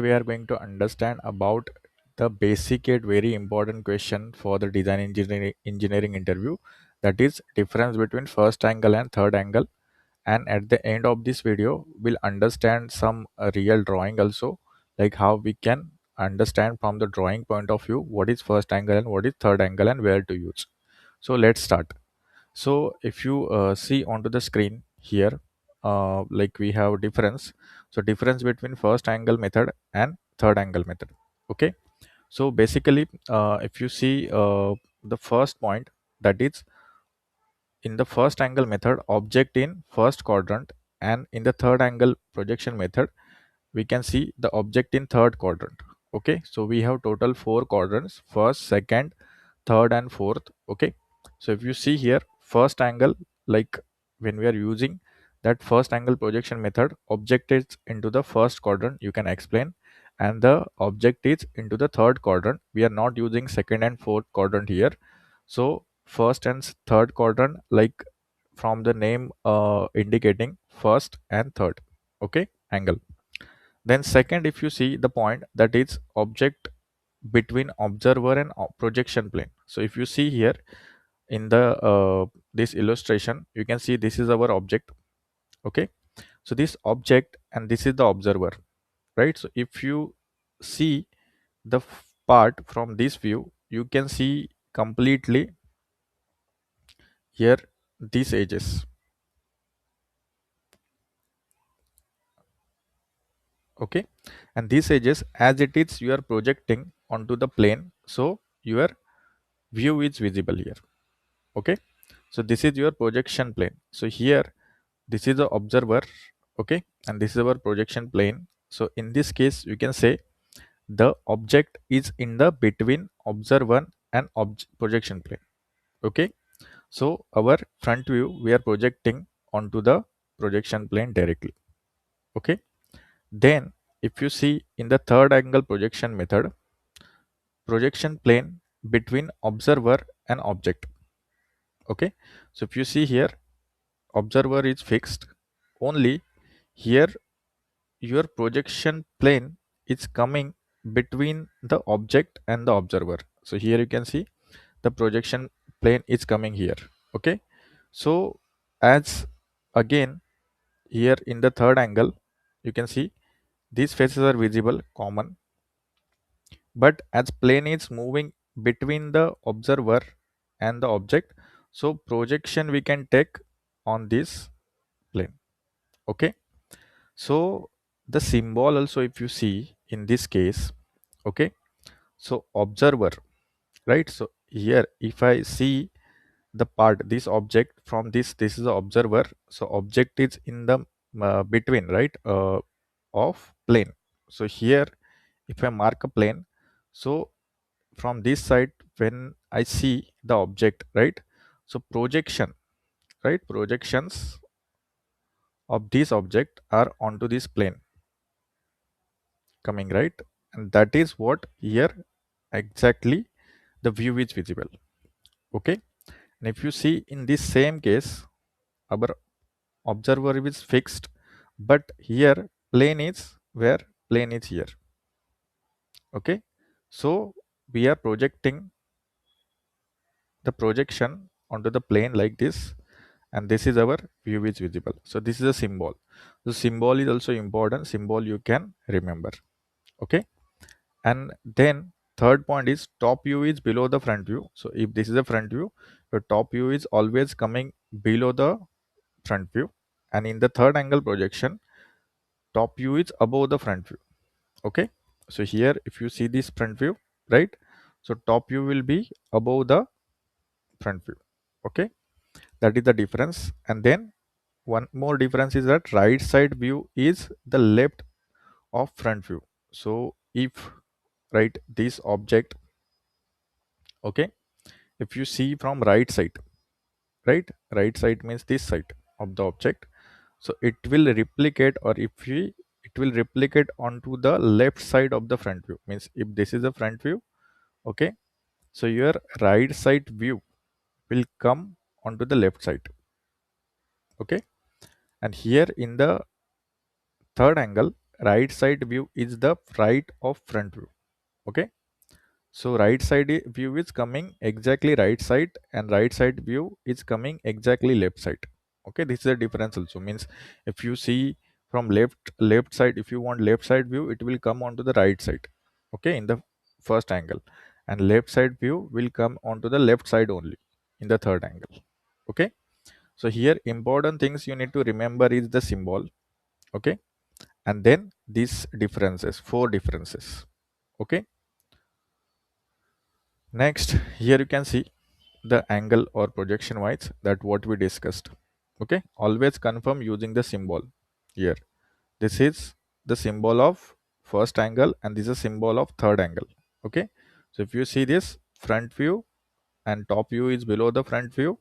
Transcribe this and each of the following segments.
we are going to understand about the basic yet very important question for the design engineering interview, that is difference between first angle and third angle. And at the end of this video we'll understand some real drawing also, like how we can understand from the drawing point of view what is first angle and what is third angle and where to use. So let's start. So if you see onto the screen here, like we have difference. So difference between first angle method and third angle method. Okay. So basically, if you see the first point, that is, in the first angle method, object in first quadrant, and in the third angle projection method, we can see the object in third quadrant. Okay. So we have total 4 quadrants: first, second, third and fourth. Okay. So if you see here, first angle, like when we are using that first angle projection method, object is into the first quadrant, you can explain, and the object is into the third quadrant. We are not using second and fourth quadrant here. So first and third quadrant, like from the name indicating first and third. Okay, angle. Then second, if you see the point, that is object between observer and projection plane. So if you see here in the this illustration, you can see this is our object. Okay, so this object and this is the observer, right? So if you see the part from this view, you can see completely here these edges. Okay, and these edges, as it is you are projecting onto the plane, so your view is visible here. Okay, so this is your projection plane. So here this is the observer. Okay, and this is our projection plane. So in this case you can say the object is in the between observer and projection plane. Okay, so our front view we are projecting onto the projection plane directly. Okay, then if you see in the third angle projection method, projection plane between observer and object. Okay, so if you see here, observer is fixed, only here your projection plane is coming between the object and the observer. So here you can see the projection plane is coming here. Okay, so as again here in the third angle, you can see these faces are visible common, but as plane is moving between the observer and the object, so projection we can take on this plane. Okay, so the symbol also, if you see in this case, okay, so observer, right? So here if I see the part, this object from this is the observer, so object is in the between, right, of plane. So here if I mark a plane, so from this side when I see the object, right, so projection, right, projections of this object are onto this plane coming, right, and that is what here exactly the view is visible. Okay, and if you see in this same case, our observer is fixed, but here plane is where, plane is here. Okay, so we are projecting the projection onto the plane like this, and this is our view is visible. So this is a symbol. The symbol is also important, symbol you can remember. Okay, and then third point is top view is below the front view. So if this is a front view, your top view is always coming below the front view, and in the third angle projection, top view is above the front view. Okay, so here if you see this front view, right, so top view will be above the front view. Okay, that is the difference. And then one more difference is that right side view is the left of front view. So if, right, this object, okay, if you see from right side, right side means this side of the object, so it will replicate, or if we, it will replicate onto the left side of the front view. Means if this is the front view, okay, so your right side view will come onto the left side. Okay, and here in the third angle, right side view is the right of front view. Okay, so right side view is coming exactly right side, and right side view is coming exactly left side. Okay, this is a difference also. Means if you see from left side, if you want left side view, it will come onto the right side. Okay, in the first angle, and left side view will come onto the left side only in the third angle. Okay, so here important things you need to remember is the symbol. Okay, and then these differences, four differences. Okay, next here you can see the angle or projection wise, that what we discussed. Okay, always confirm using the symbol here. This is the symbol of first angle, and this is a symbol of third angle. Okay, so if you see this front view and top view is below the front view,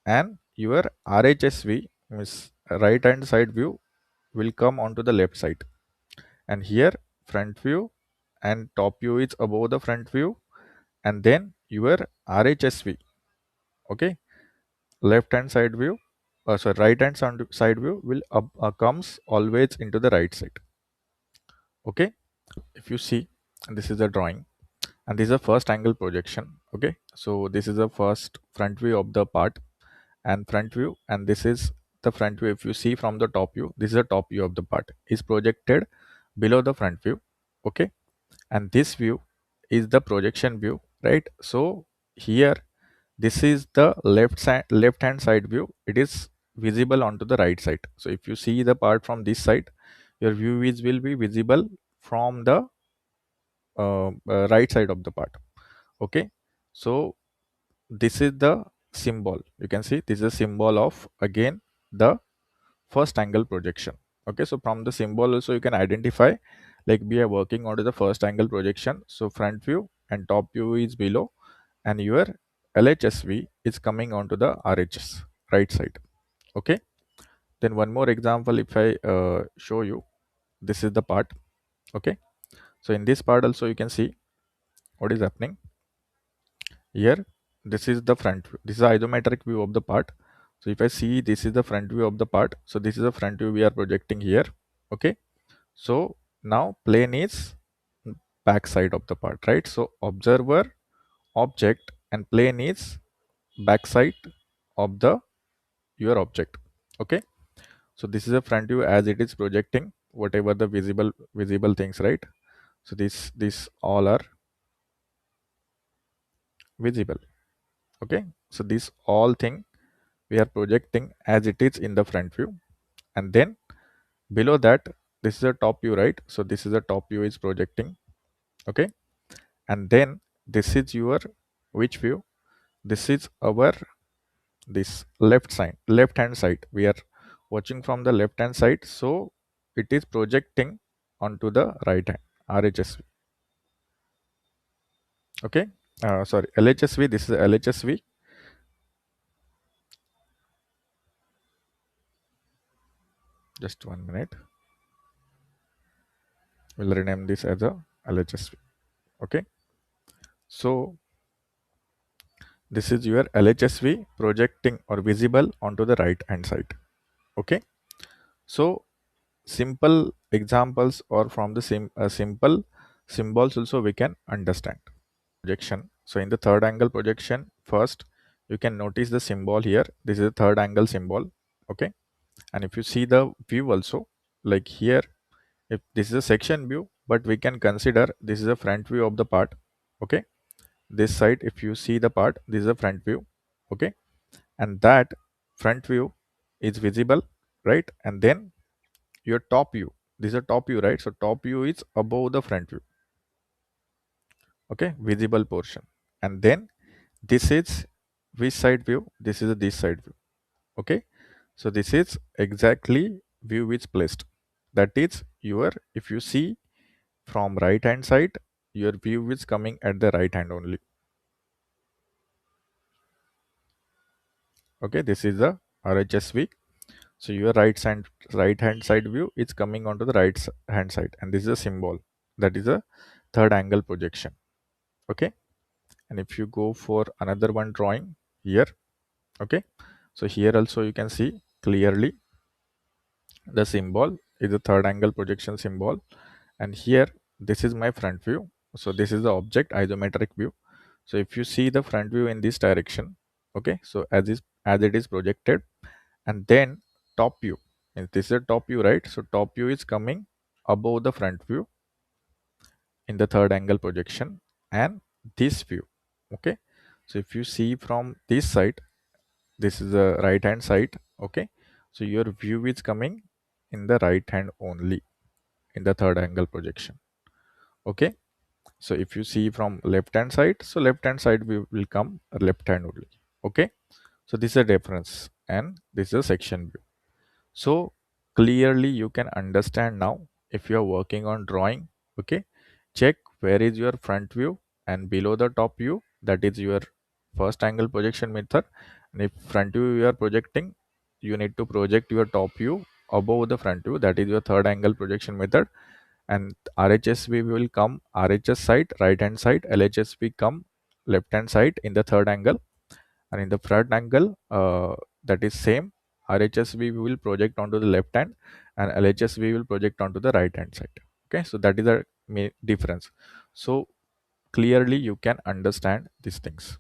and your RHSV means right hand side view will come onto the left side, and here front view and top view is above the front view, and then your RHSV, okay, left hand side view, sorry, right hand side view will comes always into the right side. Okay, if you see, this is a drawing, and this is a first angle projection. Okay, so this is the first front view of the part and front view, and this is the front view. If you see from the top view, this is the top view of the part is projected below the front view. Okay, and this view is the projection view, right? So here this is the left hand side view, it is visible onto the right side. So if you see the part from this side, your view is will be visible from the right side of the part. Okay, so this is the symbol, you can see this is a symbol of again the first angle projection. Okay, so from the symbol also you can identify, like we are working on the first angle projection, so front view and top view is below, and your LHSV is coming onto the RHS right side. Okay, then one more example, if I show you, this is the part. Okay, so in this part also you can see what is happening here. This is the front view, this is the isometric view of the part. So if I see, this is the front view of the part, so this is the front view we are projecting here. Okay, so now plane is back side of the part, right? So observer, object, and plane is back side of the your object. Okay, so this is a front view as it is projecting whatever the visible things, right? So this all are visible. Okay, so this all thing we are projecting as it is in the front view, and then below that, this is a top view, right? So this is a top view is projecting. Okay, and then this is your which view, this is our this left hand side, we are watching from the left hand side, so it is projecting onto the right hand RHSV. Okay, sorry, LHSV, this is LHSV. Just 1 minute, we'll rename this as a LHSV. Okay, so this is your LHSV projecting or visible onto the right hand side. Okay, so simple examples or from the simple symbols also we can understand projection. So in the third angle projection, first you can notice the symbol here, this is a third angle symbol. Okay, and if you see the view also, like here, if this is a section view, but we can consider this is a front view of the part. Okay, this side if you see the part, this is a front view. Okay, and that front view is visible, right? And then your top view, this is a top view, right? So top view is above the front view. Okay, visible portion, and then this is which side view, this is this side view. Okay, so this is exactly view is placed, that is your, if you see from right hand side, your view is coming at the right hand only. Okay, this is the RHSV. So your right hand side view is coming onto the hand side, and this is a symbol, that is a third angle projection. Okay, and if you go for another one drawing here, okay, so here also you can see clearly the symbol, is the third angle projection symbol, and here this is my front view. So this is the object isometric view. So if you see the front view in this direction, okay, so as it is projected, and then top view, and this is the top view, right? So top view is coming above the front view in the third angle projection, and this view, okay. So if you see from this side, this is the right hand side, okay. So your view is coming in the right hand only in the third angle projection, okay. So if you see from left hand side, so left hand side will come left hand only, okay. So this is a difference, and this is a section view. So clearly you can understand now. If you are working on drawing, okay, check where is your front view, and below the top view, that is your first angle projection method. And if front view you are projecting, you need to project your top view above the front view, that is your third angle projection method. And RHSV will come RHS side, right hand side, LHSV come left hand side in the third angle, and in the front angle, that is same, RHSV will project onto the left hand, and LHSV will project onto the right hand side, okay. So that is the difference. So clearly you can understand these things.